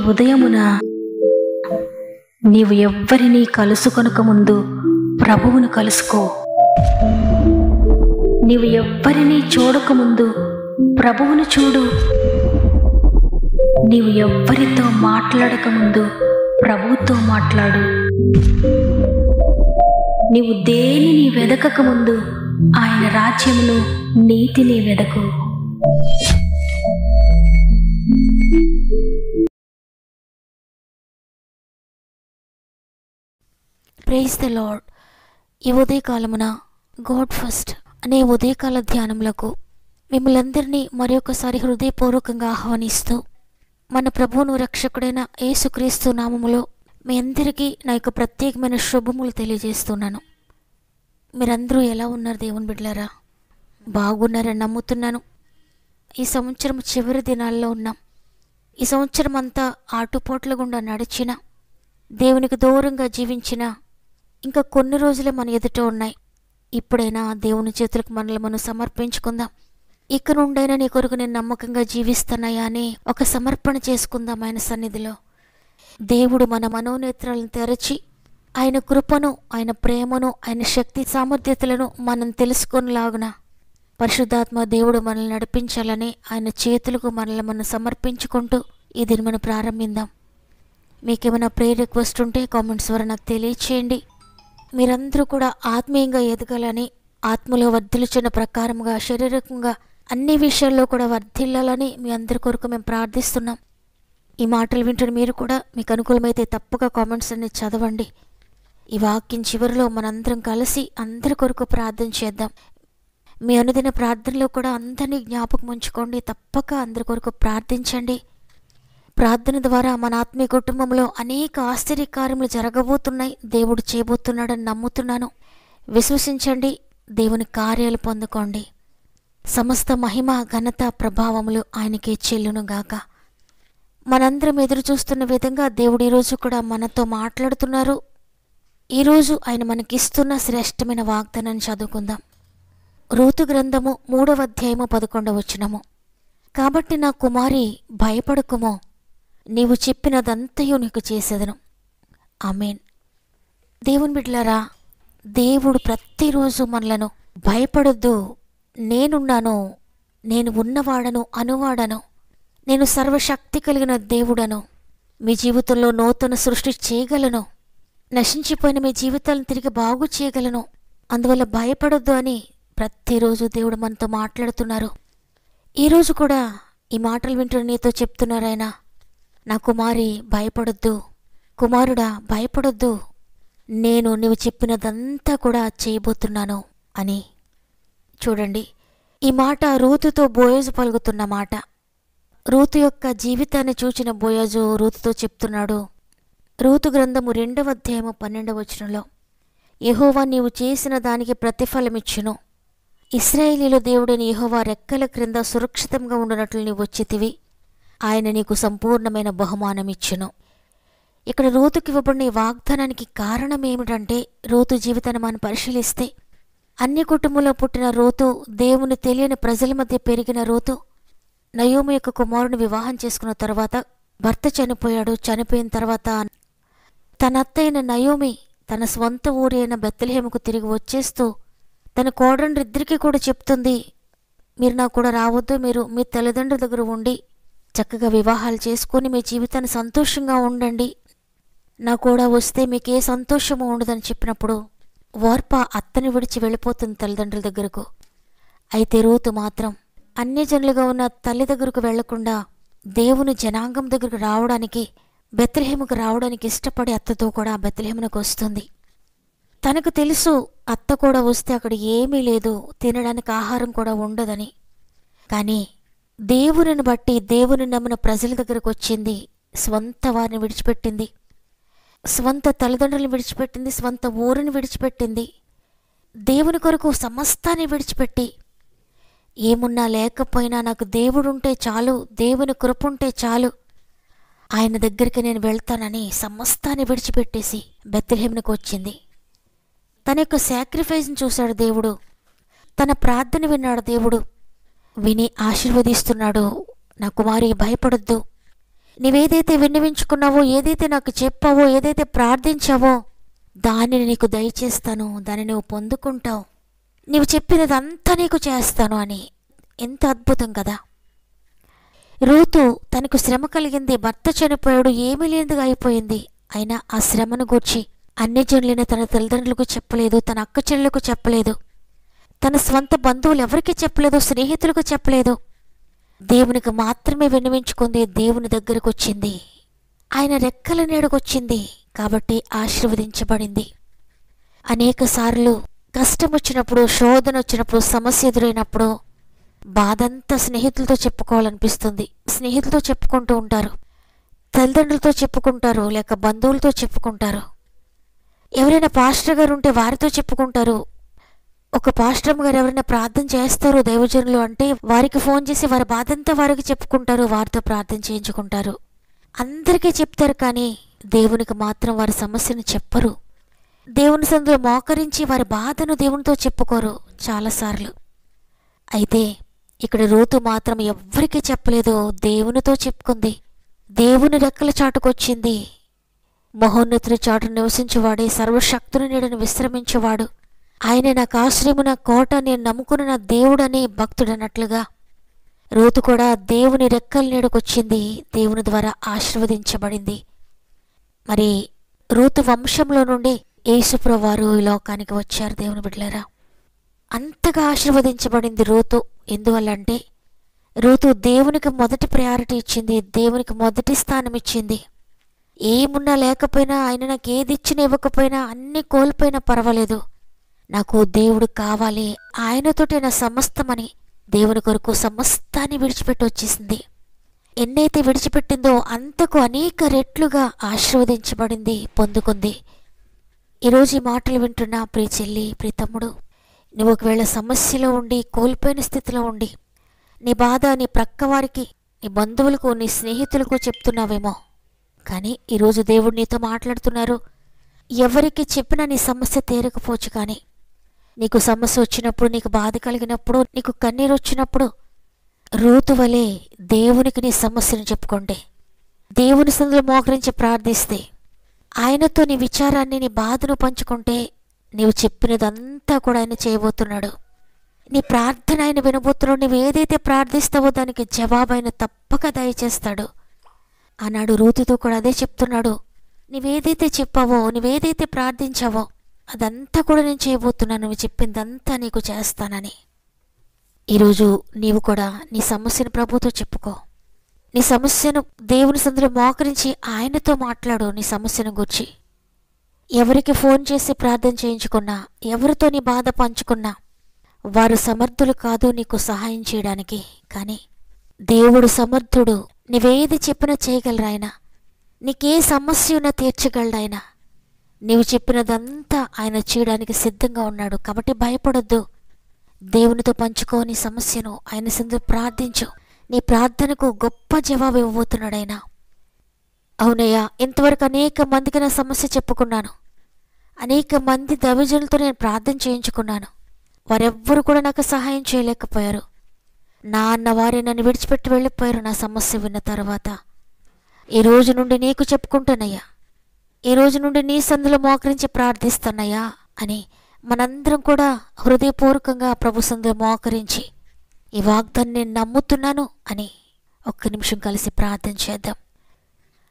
ఉదయమున నీవు ఎవ్వరినీ కలుసుకొనక ముందు ప్రభువును కలుసుకో. నీవు ఎవ్వరినీ చూడకముందు ప్రభువును చూడు. నీవు ఎవ్వరితో మాట్లాడకముందు ప్రభువుతో మాట్లాడు. నీవు దేనిని వెదకకముందు ఆయన రాజ్యమును, నీతిని వెదకు. Praise the lord. ఈ ఉదయకాలమున గాడ్ ఫస్ట్ అనే ఉదయకాల ధ్యానములకు మిమ్మల్ందరినీ మరొకసారి హృదయపూర్వకంగా ఆహ్వానిస్తూ మన ప్రభువును రక్షకుడైన యేసుక్రీస్తు నామములో మీ అందరికీ నా యొక్క ప్రత్యేకమైన శుభములు తెలియజేస్తున్నాను. మీరందరూ ఎలా ఉన్నారు దేవుని బిడ్డలారా? బాగున్నారని నమ్ముతున్నాను. ఈ సంవత్సరం చివరి దినాల్లో ఉన్నాం. ఈ సంవత్సరం అంతా ఆటుపోట్ల గుండా నడిచిన, దేవునికి దూరంగా జీవించిన ఇంకా కొన్ని రోజులే మన ఎదుట ఉన్నాయి. ఇప్పుడైనా దేవుని చేతులకు మనల్ని మనం సమర్పించుకుందాం. ఇక నుండైనా నీ కొరకు నేను నమ్మకంగా జీవిస్తున్నాయా అని ఒక సమర్పణ చేసుకుందాం ఆయన సన్నిధిలో. దేవుడు మన మనోనేత్రాలను తెరచి ఆయన కృపను, ఆయన ప్రేమను, ఆయన శక్తి సామర్థ్యతలను మనం తెలుసుకునేలాగున పరిశుద్ధాత్మ దేవుడు మనల్ని నడిపించాలని ఆయన చేతులకు మనల్ని మనం సమర్పించుకుంటూ ఈ దినం మనం ప్రారంభిద్దాం. మీకేమైనా ప్రేయర్ రిక్వెస్ట్ ఉంటే కామెంట్స్ ద్వారా నాకు తెలియచేయండి. మీరందరూ కూడా ఆత్మీయంగా ఎదగాలని, ఆత్మలో వర్ధిల్చున్న ప్రకారంగా, శారీరకంగా అన్ని విషయాల్లో కూడా వర్ధిల్లాలని మీ అందరి కొరకు మేము ప్రార్థిస్తున్నాం. ఈ మాటలు వింటున్న మీరు కూడా మీకు అనుకూలమైతే తప్పక కామెంట్స్ అన్ని చదవండి. ఈ వాక్యం చివరిలో మనందరం కలిసి అందరి కొరకు ప్రార్థన చేద్దాం. మీ అనుదిన ప్రార్థనలో కూడా అందరినీ జ్ఞాపకం ఉంచుకోండి. తప్పక అందరి కొరకు ప్రార్థించండి. ప్రార్థన ద్వారా మన ఆత్మీయ కుటుంబంలో అనేక ఆశ్చర్యకార్యములు జరగబోతున్నాయి. దేవుడు చేయబోతున్నాడని నమ్ముతున్నాను. విశ్వసించండి. దేవుని కార్యాలు పొందుకోండి. సమస్త మహిమ, ఘనత, ప్రభావములు ఆయనకే చెల్లునుగాక. మనందరం ఎదురు చూస్తున్న విధంగా దేవుడు ఈరోజు కూడా మనతో మాట్లాడుతున్నారు. ఈరోజు ఆయన మనకిస్తున్న శ్రేష్టమైన వాగ్దానాన్ని చదువుకుందాం. రూతు గ్రంథము 3వ అధ్యాయము 11వ వచనము. కాబట్టి నా కుమారి భయపడకుమో, నీవు చెప్పినదంతయు నీకు చేసేదను. ఆమేన్. దేవుని బిడ్డలారా, దేవుడు ప్రతిరోజు మనలను భయపడొద్దు, నేనున్నాను, నేను ఉన్నవాడను, అనువాడను, నేను సర్వశక్తి కలిగిన దేవుడను, మీ జీవితంలో నూతన సృష్టి చేయగలను, నశించిపోయిన మీ జీవితాలను తిరిగి బాగు చేయగలను, అందువల్ల భయపడొద్దు అని ప్రతిరోజు దేవుడు మనతో మాట్లాడుతున్నారు. ఈరోజు కూడా ఈ మాటలు వింటున్న నీతో చెప్తున్నారాయన, నా కుమారి భయపడొద్దు, కుమారుడా భయపడొద్దు, నేను నీవు చెప్పినదంతా కూడా చేయబోతున్నాను అని. చూడండి, ఈ మాట రూతుతో బోయజు పలుకుతున్న మాట. రూతు యొక్క జీవితాన్ని చూచిన బోయజు రూతుతో చెప్తున్నాడు. రూతు గ్రంథము 2వ అధ్యాయము 12వ వచనంలో, యెహోవా నీవు చేసిన దానికి ప్రతిఫలమిచ్చును, ఇశ్రాయేలీల దేవుడైన యెహోవా రెక్కల క్రింద సురక్షితంగా ఉండునట్లు నీవు వచ్చితివి, ఆయన నీకు సంపూర్ణమైన బహుమానమిచ్చును. ఇక్కడ రూతుకి ఇవ్వబడిన ఈ వాగ్దానానికి కారణం ఏమిటంటే, రూతు జీవితాన్ని మనం పరిశీలిస్తే అన్ని కుటుంబంలో పుట్టిన రూతు, దేవుని తెలియని ప్రజల మధ్య పెరిగిన రూతు, నయోమి యొక్క కుమారుని వివాహం చేసుకున్న తర్వాత భర్త చనిపోయాడు. చనిపోయిన తర్వాత తన అత్తైన నయోమి తన స్వంత ఊరి అయిన బెత్లెహేముకు తిరిగి వచ్చేస్తూ తన కోడళ్ళిద్దరికీ కూడా చెప్తుంది, మీరు నాకు కూడా రావద్దు, మీరు మీ తల్లిదండ్రుల దగ్గర ఉండి చక్కగా వివాహాలు చేసుకొని మీ జీవితాన్ని సంతోషంగా ఉండండి, నా కూడా వస్తే మీకే సంతోషము ఉండదని చెప్పినప్పుడు వార్ప అత్తని విడిచి వెళ్ళిపోతుంది తల్లిదండ్రుల దగ్గరకు. అయితే రూతు మాత్రం అన్యజనులుగా ఉన్న తల్లి దగ్గరకు వెళ్లకుండా దేవుని జనాంగం దగ్గరకు రావడానికి, బెత్లెహేముకు రావడానికి ఇష్టపడి అత్తతో కూడా బెత్లెహేమునకు వస్తుంది. తనకు తెలుసు అత్త కూడా వస్తే అక్కడ ఏమీ లేదు, తినడానికి ఆహారం కూడా ఉండదని. కానీ దేవునిని బట్టి దేవుని నమ్మిన ప్రజల దగ్గరకు వచ్చింది. స్వంత వారిని విడిచిపెట్టింది, స్వంత తల్లిదండ్రులను విడిచిపెట్టింది, స్వంత ఊరిని విడిచిపెట్టింది. దేవుని కొరకు సమస్తాన్ని విడిచిపెట్టి, ఏమున్నా లేకపోయినా నాకు దేవుడుంటే చాలు, దేవుని కృపుంటే చాలు, ఆయన దగ్గరికి నేను వెళ్తానని సమస్తాన్ని విడిచిపెట్టేసి బెత్లెహేమునకు వచ్చింది. తన యొక్క సాక్రిఫైస్ని చూశాడు దేవుడు. తన ప్రార్థన విన్నాడు దేవుడు. విని ఆశీర్వదిస్తున్నాడు. నా కుమారి భయపడొద్దు, నీవేదైతే విన్నవించుకున్నావో, ఏదైతే నాకు చెప్పావో, ఏదైతే ప్రార్థించావో దానిని నీకు దయచేస్తాను, దాన్ని నువ్వు పొందుకుంటావు, నీవు చెప్పినదంతా నీకు చేస్తాను అని. ఎంత అద్భుతం కదా. రూతు తనకు శ్రమ కలిగింది, భర్త చనిపోయాడు, ఏమీ లేనిదిగా అయిపోయింది. అయినా ఆ శ్రమను గూర్చి అన్యజనులైన తన తల్లిదండ్రులకు చెప్పలేదు, తన అక్క చెల్లెలకు చెప్పలేదు, తన స్వంత బంధువులు ఎవరికీ చెప్పలేదు, స్నేహితులకు చెప్పలేదు. దేవునికి మాత్రమే విన్నవించుకుంది. దేవుని దగ్గరకు వచ్చింది, ఆయన రెక్కల నీడకొచ్చింది కాబట్టి ఆశీర్వదించబడింది. అనేక సార్లు కష్టం వచ్చినప్పుడు, శోధన వచ్చినప్పుడు, సమస్య ఎదురైనప్పుడు బాధంతా స్నేహితులతో చెప్పుకోవాలనిపిస్తుంది. స్నేహితులతో చెప్పుకుంటూ ఉంటారు, తల్లిదండ్రులతో చెప్పుకుంటారు, లేక బంధువులతో చెప్పుకుంటారు. ఎవరైనా పాస్టర్ గారు ఉంటే వారితో చెప్పుకుంటారు. ఒక పాస్టర్ గారు ఎవరైనా ప్రార్థన చేస్తారు దైవజనులు అంటే వారికి ఫోన్ చేసి వారి బాధంతా వారికి చెప్పుకుంటారు, వారితో ప్రార్థన చేయించుకుంటారు. అందరికీ చెప్తారు, కానీ దేవునికి మాత్రం వారి సమస్యను చెప్పరు. దేవుని సందులో మోకరించి వారి బాధను దేవునితో చెప్పుకోరు చాలాసార్లు. అయితే ఇక్కడ రూతు మాత్రం ఎవ్వరికీ చెప్పలేదు, దేవునితో చెప్పుకుంది. దేవుని రెక్కల చాటుకొచ్చింది. మహోన్నతుని చాటు నివసించేవాడే, సర్వశక్తుని నీడను విశ్రమించేవాడు, ఆయన నాకు ఆశ్రయము, నా కోట, నేను నమ్ముకున్న నా దేవుడని భక్తుడన్నట్లుగా రూతు కూడా దేవుని రెక్కల నీడకొచ్చింది, దేవుని ద్వారా ఆశీర్వదించబడింది. మరి రూతు వంశంలో నుండి యేసుప్రభువారు ఈ లోకానికి వచ్చారు. దేవుని బిడ్డలారా, అంతగా ఆశీర్వదించబడింది రూతు. ఎందువల్లంటే రూతు దేవునికి మొదటి ప్రయారిటీ ఇచ్చింది, దేవునికి మొదటి స్థానం ఇచ్చింది. ఏమున్నా లేకపోయినా, ఆయన నాకు ఏది ఇచ్చినా ఇవ్వకపోయినా, అన్నీ కోల్పోయినా పర్వాలేదు, నాకు దేవుడు కావాలి, ఆయనతోటే నా సమస్తమని దేవుని కొరకు సమస్తాన్ని విడిచిపెట్టి వచ్చేసింది. ఎన్నైతే విడిచిపెట్టిందో అంతకు అనేక రెట్లుగా ఆశీర్వదించబడింది, పొందుకుంది. ఈరోజు ఈ మాటలు వింటున్న ప్రియ చెల్లి, ప్రియ తమ్ముడు, నువ్వు ఒకవేళ సమస్యలో ఉండి, కోల్పోయిన స్థితిలో ఉండి, నీ బాధ నీ ప్రక్కవారికి, నీ బంధువులకు, నీ స్నేహితులకు చెప్తున్నావేమో, కానీ ఈరోజు దేవుడు నీతో మాట్లాడుతున్నారు. ఎవరికి చెప్పినా నీ సమస్య తీరకపోవచ్చు, కానీ నీకు సమస్య వచ్చినప్పుడు, నీకు బాధ కలిగినప్పుడు, నీకు కన్నీరు వచ్చినప్పుడు రూతు వలె దేవునికి నీ సమస్యను చెప్పుకోండి. దేవుని సందులో మోకరించి ప్రార్థిస్తే, ఆయనతో నీ విచారాన్ని, నీ బాధను పంచుకుంటే, నీవు చెప్పినదంతా కూడా ఆయన చేయబోతున్నాడు. నీ ప్రార్థన ఆయన వినబోతున్నాడు. నువ్వు ఏదైతే ప్రార్థిస్తావో దానికి జవాబు ఆయన తప్పక దయచేస్తాడు. ఆనాడు రూతుతో కూడా అదే చెప్తున్నాడు. నువ్వేదైతే చెప్పావో, నువ్వేదైతే ప్రార్థించావో అదంతా కూడా నేను చేయబోతున్నాను, నువ్వు చెప్పిందంతా నీకు చేస్తానని. ఈరోజు నీవు కూడా నీ సమస్యను ప్రభుతో చెప్పుకో. నీ సమస్యను దేవుని సందులో మోకరించి ఆయనతో మాట్లాడు. నీ సమస్యను గురించి ఎవరికి ఫోన్ చేసి ప్రార్థన చేయించుకున్నా, ఎవరితో నీ బాధ పంచుకున్నా వారు సమర్థులు కాదు నీకు సహాయం చేయడానికి, కానీ దేవుడు సమర్థుడు. నువ్వేది చెప్పినా చేయగలరాయన, నీకే సమస్య ఉన్నా తీర్చగలడాయన. నీవు చెప్పినదంతా ఆయన చేయడానికి సిద్ధంగా ఉన్నాడు. కాబట్టి భయపడొద్దు, దేవునితో పంచుకో నీ సమస్యను, ఆయన సందు ప్రార్థించు. నీ ప్రార్థనకు గొప్ప జవాబు ఇవ్వబోతున్నాడు ఆయన. అవునయ్యా, ఇంతవరకు అనేక మందికి నా సమస్య చెప్పుకున్నాను, అనేక మంది దైవజనులతో నేను ప్రార్థన చేయించుకున్నాను, వారెవ్వరూ కూడా నాకు సహాయం చేయలేకపోయారు. నా అన్నవారే నన్ను విడిచిపెట్టి వెళ్ళిపోయారు నా సమస్య విన్న తర్వాత. ఈ రోజు నుండి నీకు చెప్పుకుంటానయ్యా, ఈ రోజు నుండి నీ సందులో మోకరించి ప్రార్థిస్తానయ్యా అని మనందరం కూడా హృదయపూర్వకంగా ప్రభు సందులో మోకరించి ఈ వాగ్దాన్ని నేను నమ్ముతున్నాను అని ఒక్క నిమిషం కలిసి ప్రార్థన చేద్దాం.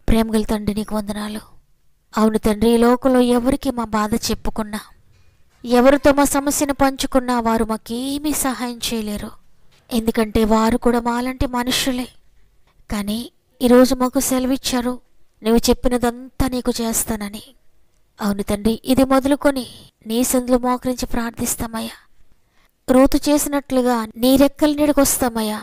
ప్రేమగల తండ్రి, నీకు వందనాలు. అవును తండ్రి, ఈ లోకంలో ఎవరికి మా బాధ చెప్పుకున్నా, ఎవరితో మా సమస్యను పంచుకున్నా వారు మాకేమీ సహాయం చేయలేరు. ఎందుకంటే వారు కూడా మాలాంటి మనుషులే. కానీ ఈరోజు మాకు సెలవిచ్చారు, నువ్వు చెప్పినదంతా నీకు చేస్తానని. అవును తండ్రి, ఇది మొదలుకొని నీ సందులో మోకరించి ప్రార్థిస్తామయ్యా. రూతు చేసినట్లుగా నీ రెక్కల నీడకొస్తామయ్యా.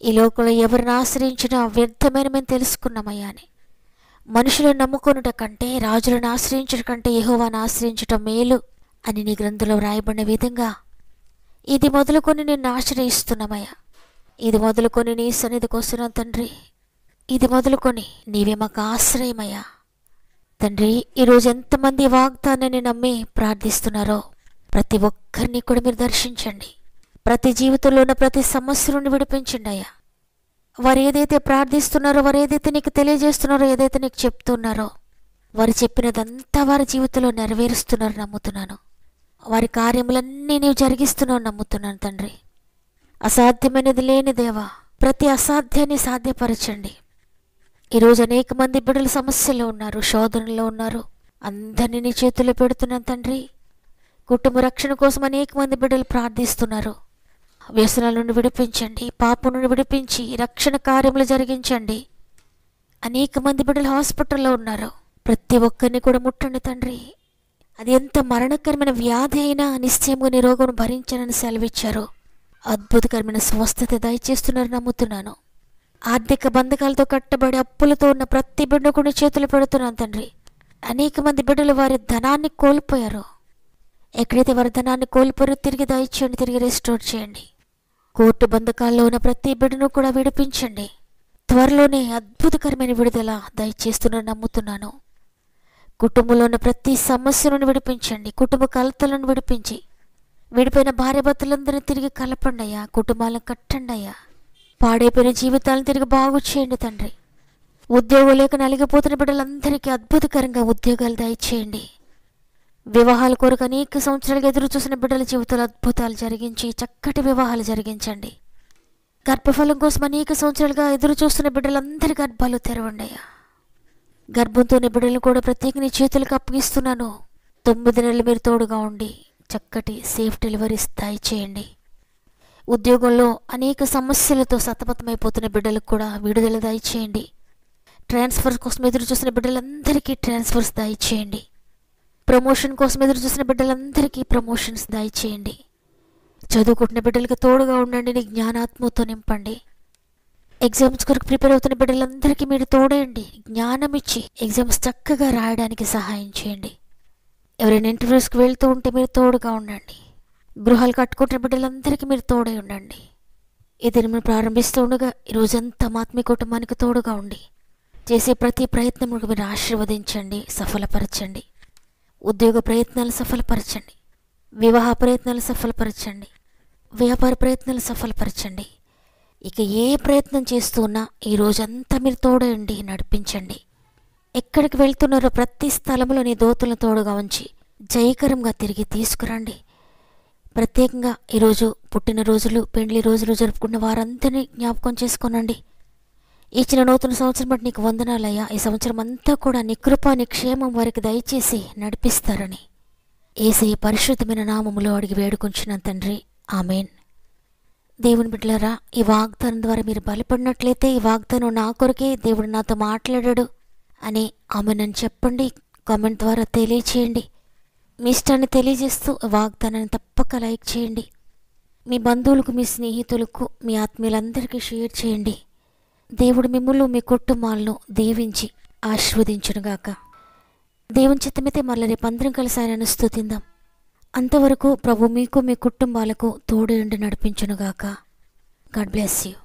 ఈ లోకంలో ఎవరిని ఆశ్రయించినా వ్యర్థమైన మేము తెలుసుకున్నామయ్యా అని. మనుషులను నమ్ముకొనుట కంటే, రాజులను ఆశ్రయించడం కంటే యెహోవాను ఆశ్రయించటం మేలు అని నీ గ్రంథంలో వ్రాయబడిన విధంగా ఇది మొదలుకొని నిన్ను ఆశ్రయిస్తున్నామయ్యా. ఇది మొదలుకొని నీ సన్నిధికి వస్తున్నాం తండ్రి. ఇది మొదలుకొని నీవే మాకు ఆశ్రయమయ్యా. తండ్రి, ఈరోజు ఎంతమంది వాగ్దానాన్ని నమ్మి ప్రార్థిస్తున్నారో ప్రతి ఒక్కరిని కూడా మీరు దర్శించండి. ప్రతి జీవితంలో ఉన్న ప్రతి సమస్య నుండి విడిపించండి అయ్యా. వారు ఏదైతే ప్రార్థిస్తున్నారో, వారు ఏదైతే నీకు తెలియజేస్తున్నారో, ఏదైతే నీకు చెప్తున్నారో, వారు చెప్పినదంతా వారి జీవితంలో నెరవేరుస్తున్నారు నమ్ముతున్నాను. వారి కార్యములన్నీ నీవు జరిగిస్తున్నావు నమ్ముతున్నాను తండ్రి. అసాధ్యమైనది లేని దేవా, ప్రతి అసాధ్యాన్ని సాధ్యపరచండి. ఈరోజు అనేక మంది బిడ్డలు సమస్యలో ఉన్నారు, శోధనలో ఉన్నారు. అందరినీ నీ చేతుల్లో పెడుతున్నాను తండ్రి. కుటుంబ రక్షణ కోసం అనేక మంది బిడ్డలు ప్రార్థిస్తున్నారు. వ్యసనాల నుండి విడిపించండి, పాపం నుండి విడిపించి రక్షణ కార్యములు జరిగించండి. అనేక మంది బిడ్డలు హాస్పిటల్లో ఉన్నారు. ప్రతి ఒక్కరిని కూడా ముట్టండి తండ్రి. అది ఎంత మరణకరమైన వ్యాధి అయినా నిశ్చయంగా నీ రోగం భరించాలని సెలవిచ్చారు. అద్భుతకరమైన స్వస్థత దయచేస్తున్నారు నమ్ముతున్నాను. ఆర్థిక బంధకాలతో కట్టబడి అప్పులతో ఉన్న ప్రతి బిడ్డ కూడా చేతులు పెడుతున్నాను తండ్రి. అనేక మంది బిడ్డలు వారి ధనాన్ని కోల్పోయారు. ఎక్కడైతే వారి ధనాన్ని కోల్పోయారో తిరిగి దయచేయండి, తిరిగి రెస్టోర్ చేయండి. కోర్టు బంధకాల్లో ఉన్న ప్రతి బిడ్డను కూడా విడిపించండి. త్వరలోనే అద్భుతకరమైన విడుదల దయచేస్తున్నారు నమ్ముతున్నాను. కుటుంబంలో ఉన్న ప్రతి సమస్యలను విడిపించండి. కుటుంబ కలతలను విడిపించి విడిపోయిన భార్యాభర్తలందరినీ తిరిగి కలపండి అయ్యా. కుటుంబాలను కట్టండి అయ్యా. పాడైపోయిన జీవితాలను తిరిగి బాగు చేయండి తండ్రి. ఉద్యోగం లేక నలిగిపోతున్న బిడ్డలందరికీ అద్భుతకరంగా ఉద్యోగాలు దయచేయండి. వివాహాల కొరకు అనేక సంవత్సరాలుగా ఎదురు చూసిన బిడ్డల జీవితాలు అద్భుతాలు జరిగించి చక్కటి వివాహాలు జరిగించండి. గర్భఫలం కోసం అనేక సంవత్సరాలుగా ఎదురు చూస్తున్న బిడ్డలందరి గర్భాలు తెరవండి అయ్యా. గర్భంతోనే బిడ్డలను కూడా ప్రత్యేక నీ చేతులకు అప్పగిస్తున్నాను. 9 నెలలు మీరు తోడుగా ఉండి చక్కటి సేఫ్ డెలివరీస్ దయచేయండి. ఉద్యోగంలో అనేక సమస్యలతో సతమతమైపోతున్న బిడ్డలకు కూడా విడుదల దయచేయండి. ట్రాన్స్ఫర్ కోసం ఎదురు చూసిన బిడ్డలందరికీ ట్రాన్స్ఫర్స్ దయచేయండి. ప్రమోషన్ కోసం ఎదురు చూసిన బిడ్డలందరికీ ప్రమోషన్స్ దయచేయండి. చదువుకుంటున్న బిడ్డలకు తోడుగా ఉండండి, నీ జ్ఞానాత్మతో నింపండి. ఎగ్జామ్స్ కొరకు ప్రిపేర్ అవుతున్న బిడ్డలందరికీ మీరు తోడేయండి. జ్ఞానం ఇచ్చి ఎగ్జామ్స్ చక్కగా రాయడానికి సహాయం చేయండి. ఎవరైనా ఇంటర్వ్యూస్కి వెళ్తూ ఉంటే మీరు తోడుగా ఉండండి. గృహాలు కట్టుకుంటున్న బిడ్డలందరికీ మీరు తోడై ఉండండి. ఇది మనం ప్రారంభిస్తూ ఉండగా ఈరోజంతా ఆత్మీయ కుటుంబానికి తోడుగా ఉండి చేసే ప్రతి ప్రయత్నములకు మీరు ఆశీర్వదించండి, సఫలపరచండి. ఉద్యోగ ప్రయత్నాలు సఫలపరచండి. వివాహ ప్రయత్నాలు సఫలపరచండి. వ్యాపార ప్రయత్నాలు సఫలపరచండి. ఇక ఏ ప్రయత్నం చేస్తూ ఉన్నా ఈ రోజంతా మీరు తోడండి, నడిపించండి. ఎక్కడికి వెళ్తున్నారో ప్రతి స్థలంలో నీ దూతలను తోడుగా ఉంచి జయకరంగా తిరిగి తీసుకురండి. ప్రత్యేకంగా ఈరోజు పుట్టినరోజులు, పెండ్లి రోజులు జరుపుకున్న వారందరినీ జ్ఞాపకం చేసుకోనండి. ఇచ్చిన నూతన సంవత్సరం బట్టి నీకు వందనాలయ్యా. ఈ సంవత్సరం అంతా కూడా నీ కృప, నీ క్షేమం వారికి దయచేసి నడిపిస్తారని యేసయ్య పరిశుద్ధమైన నామములో అడిగి వేడుకొంచున్నాను తండ్రి, ఆమెన్. దేవుని బిడ్డలారా, ఈ వాగ్దానం ద్వారా మీరు బలపడినట్లయితే ఈ వాగ్దానం నా కొరకే దేవుడు నాతో మాట్లాడాడు అని ఆమెనని చెప్పండి. కామెంట్ ద్వారా తెలియచేయండి. మీ ఇష్టాన్ని తెలియజేస్తూ వాగ్దానాన్ని తప్పక లైక్ చేయండి. మీ బంధువులకు, మీ స్నేహితులకు, మీ ఆత్మీయులందరికీ షేర్ చేయండి. దేవుడు మిమ్ములు, మీ కుటుంబాలను దీవించి ఆశీర్వదించునుగాక. దేవుని చిత్తమైతే మళ్ళీ రేపు అందరం కలిసి ఆయనను స్తుతిందాం. అంతవరకు ప్రభు మీకు, మీ కుటుంబాలకు తోడు ఉండి నడిపించునుగాక. God bless you.